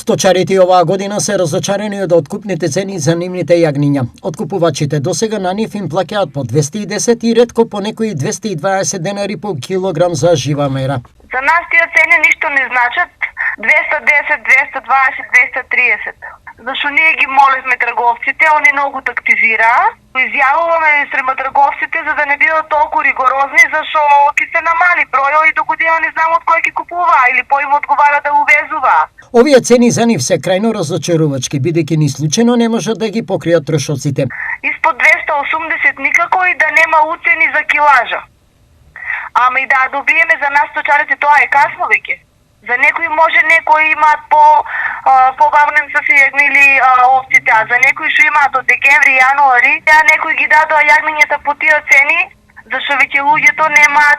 Сточарите оваа година се разочарени од откупните цени за нивните јагниња. Откупувачите досега на нив им плаќаат по 210 и ретко по некои 220 денари по килограм за жива мера. За нас тие цени ништо не значат. 210, 220, 230. Зашто ние ги молевме трговците, они многу тактизираа. Изјавуваме срема трговците за да не бидат толку ригорозни, зашто ќе се намали бројот и до година не знам од кој ќе купува или по им одговара да увезува. Овие цени за нив се крајно разочарувачки, бидејќи ни случајно не можат да ги покријат трошоците. Испод 280 никако и да нема уцени за килажа. Ама и да добиеме за нас сточарите, тоа е касно веќе. За некои може некои имаат побавно им се јагнили овците, а за некои што имаат од декември, јануари, некои ги дадоа јагнињата по тие цени, зашто веќе луѓето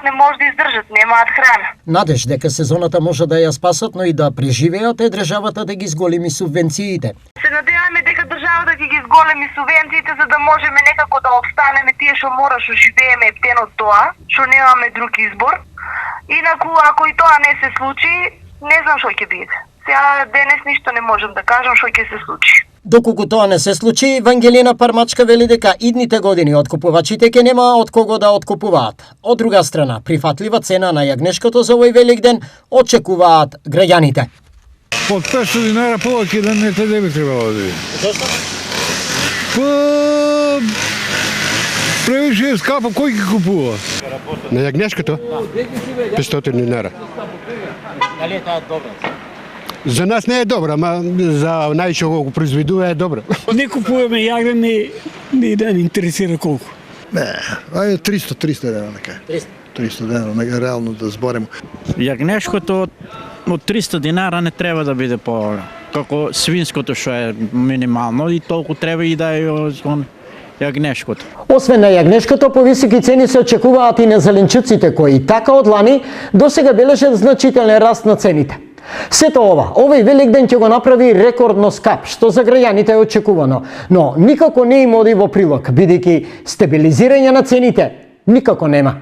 не може да издржат, немаат храна. Надеж дека сезоната може да ја спасат, но и да преживеат е државата да ги зголеми субвенциите. Се надеваме дека државата ќе ги зголеми субвенциите за да можеме некако да обстанеме тие што што живееме ептен од тоа, што немаме друг избор. Инаку, ако и тоа не се случи, не знам што ќе биде. Сега денес ништо не можам да кажам што ќе се случи. Доколку тоа не се случи, Вангелина Пармачка вели дека идните години откупувачите ќе нема од кого да откупуваат. Од друга страна, прифатлива цена на јагнешкото за овој Великден очекуваат граѓаните. Под 500 динара повеќе да не те би требало да биде. Зошто? Превише е скапо, кој ги купува? На јагнешкото? 500 динара. Дали е таа добра? За нас не е добра, ама за најче го произведува е добра. Не купуваме јагне, не да ни интересира колку. Не, ајде 300 дена нека. 300 дена, нека реално да зборимо. Јагнешкото од 300 динара не треба да биде како свинското што е минимално и толку треба и да е јагнешкото. Освен на јагнешкото, повисоки цени се очекуваат и на зеленчуците кои така од лани досега бележат значителен раст на цените. Сето ова, овој Великден ќе го направи рекордно скап, што за граѓаните е очекувано, но никако не им оди во прилог, бидејќи стабилизирање на цените никако нема.